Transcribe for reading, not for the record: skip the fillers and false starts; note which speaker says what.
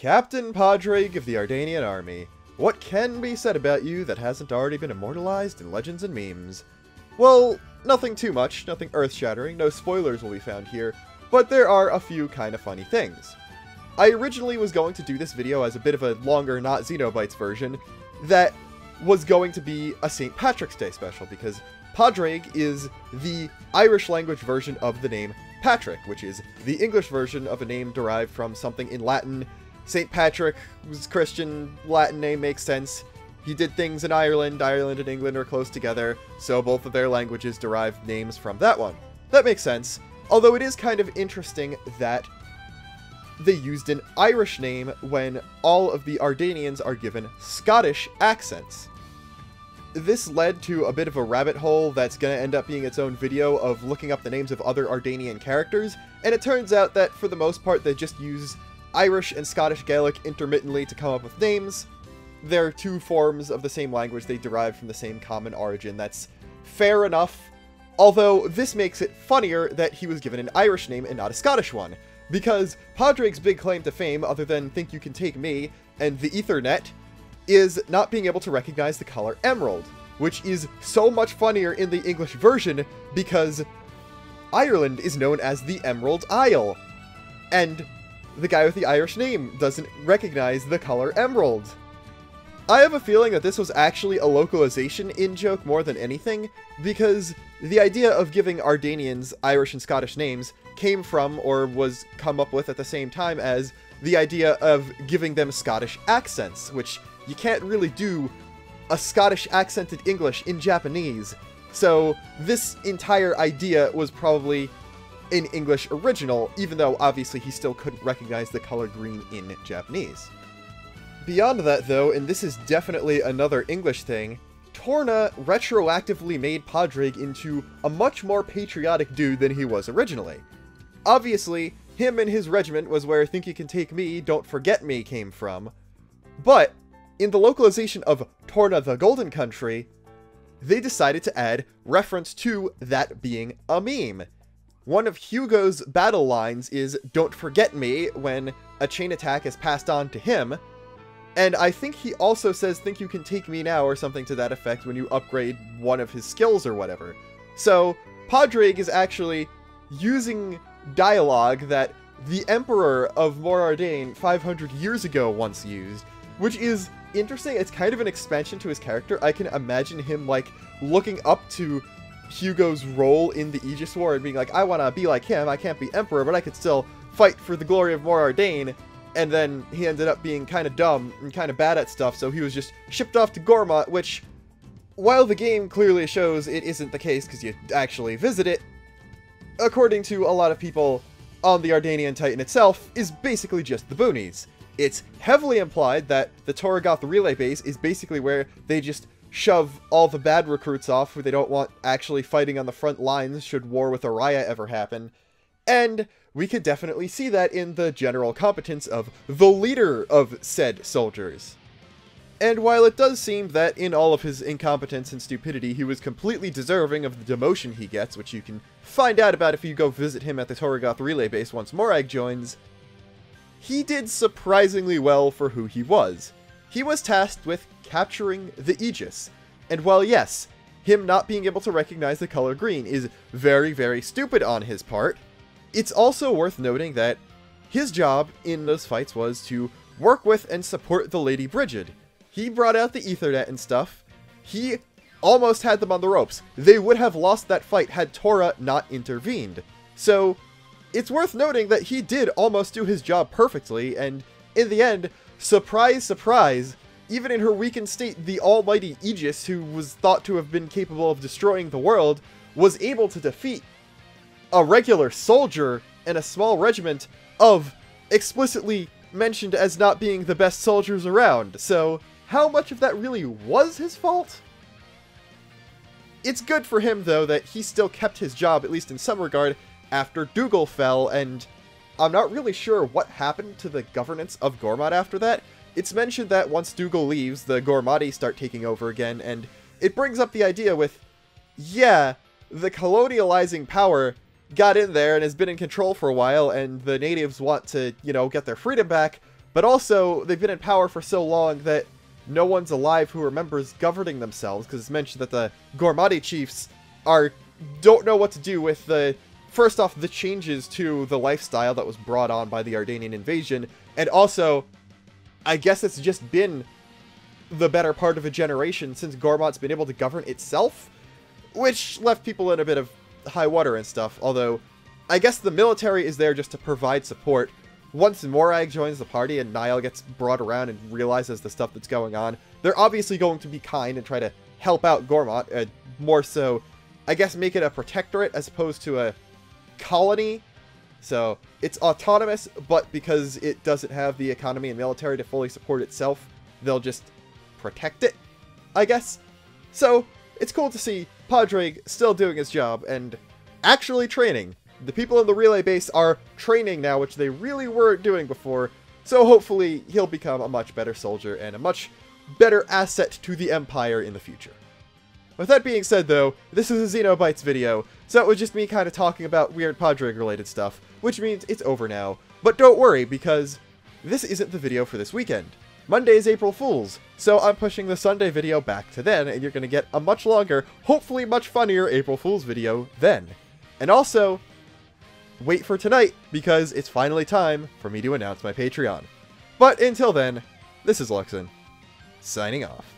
Speaker 1: Captain Padraig of the Ardanian Army. What can be said about you that hasn't already been immortalized in legends and memes? Well, nothing too much, nothing earth-shattering, no spoilers will be found here, but there are a few kinda funny things. I originally was going to do this video as a bit of a longer, not Xenobites version, that was going to be a St. Patrick's Day special, because Padraig is the Irish language version of the name Patrick, which is the English version of a name derived from something in Latin. St. Patrick was Christian, Latin name makes sense. He did things in Ireland, Ireland and England are close together, so both of their languages derived names from that one. That makes sense, although it is kind of interesting that they used an Irish name when all of the Ardanians are given Scottish accents. This led to a bit of a rabbit hole that's going to end up being its own video of looking up the names of other Ardanian characters, and it turns out that for the most part they just use Irish and Scottish Gaelic intermittently to come up with names. They're two forms of the same language, they derive from the same common origin. That's fair enough, although this makes it funnier that he was given an Irish name and not a Scottish one, because Padraig's big claim to fame, other than Think You Can Take Me and the Ethernet, is not being able to recognize the color emerald, which is so much funnier in the English version because Ireland is known as the Emerald Isle, and the guy with the Irish name doesn't recognize the color emerald. I have a feeling that this was actually a localization in-joke more than anything, because the idea of giving Ardanians Irish and Scottish names came from, or was come up with at the same time as, the idea of giving them Scottish accents, which you can't really do a Scottish accented English in Japanese, so this entire idea was probably an English original, even though obviously he still couldn't recognize the color green in Japanese. Beyond that though, and this is definitely another English thing, Torna retroactively made Padraig into a much more patriotic dude than he was originally. Obviously, him and his regiment was where Think You Can Take Me, Don't Forget Me came from, but in the localization of Torna the Golden Country, they decided to add reference to that being a meme. One of Hugo's battle lines is, "Don't forget me," when a chain attack is passed on to him, and I think he also says, "Think you can take me now," or something to that effect when you upgrade one of his skills or whatever. So, Padraig is actually using dialogue that the Emperor of Morardain 500 years ago once used, which is interesting. It's kind of an expansion to his character. I can imagine him, like, looking up to Hugo's role in the Aegis War and being like, I want to be like him, I can't be Emperor, but I could still fight for the glory of Morardain. And then he ended up being kind of dumb and kind of bad at stuff, so he was just shipped off to Gorma, which, while the game clearly shows it isn't the case because you actually visit it, according to a lot of people on the Ardanian Titan itself, is basically just the boonies. It's heavily implied that the Torgoth relay base is basically where they just shove all the bad recruits off who they don't want actually fighting on the front lines should war with Araya ever happen. And we could definitely see that in the general competence of the leader of said soldiers. And while it does seem that in all of his incompetence and stupidity he was completely deserving of the demotion he gets, which you can find out about if you go visit him at the Torgoth relay base once Morag joins, he did surprisingly well for who he was. He was tasked with capturing the Aegis, and while yes, him not being able to recognize the color green is very, very stupid on his part, it's also worth noting that his job in those fights was to work with and support the Lady Brigid. He brought out the Ethernet and stuff. He almost had them on the ropes. They would have lost that fight had Tora not intervened. So, it's worth noting that he did almost do his job perfectly, and in the end, surprise, surprise, even in her weakened state, the almighty Aegis, who was thought to have been capable of destroying the world, was able to defeat a regular soldier and a small regiment of explicitly mentioned as not being the best soldiers around. So, how much of that really was his fault? It's good for him, though, that he still kept his job, at least in some regard, after Dougal fell, and I'm not really sure what happened to the governance of Gormat after that. It's mentioned that once Dougal leaves, the Gormati start taking over again, and it brings up the idea with, yeah, the colonializing power got in there and has been in control for a while, and the natives want to, you know, get their freedom back, but also they've been in power for so long that no one's alive who remembers governing themselves, because it's mentioned that the Gormati chiefs don't know what to do with first off, the changes to the lifestyle that was brought on by the Ardanian invasion, and also, I guess it's just been the better part of a generation since Gormot's been able to govern itself, which left people in a bit of high water and stuff, although I guess the military is there just to provide support. Once Morag joins the party and Niall gets brought around and realizes the stuff that's going on, they're obviously going to be kind and try to help out Gormott, more so, I guess, make it a protectorate as opposed to a colony. So it's autonomous, but because it doesn't have the economy and military to fully support itself, they'll just protect it, I guess. So it's cool to see Padraig still doing his job and actually training. The people in the relay base are training now, which they really weren't doing before, so hopefully he'll become a much better soldier and a much better asset to the Empire in the future. With that being said, though, this is a Xenobites video, so it was just me kind of talking about weird Padraig-related stuff, which means it's over now. But don't worry, because this isn't the video for this weekend. Monday is April Fool's, so I'm pushing the Sunday video back to then, and you're going to get a much longer, hopefully much funnier April Fool's video then. And also, wait for tonight, because it's finally time for me to announce my Patreon. But until then, this is Luxin, signing off.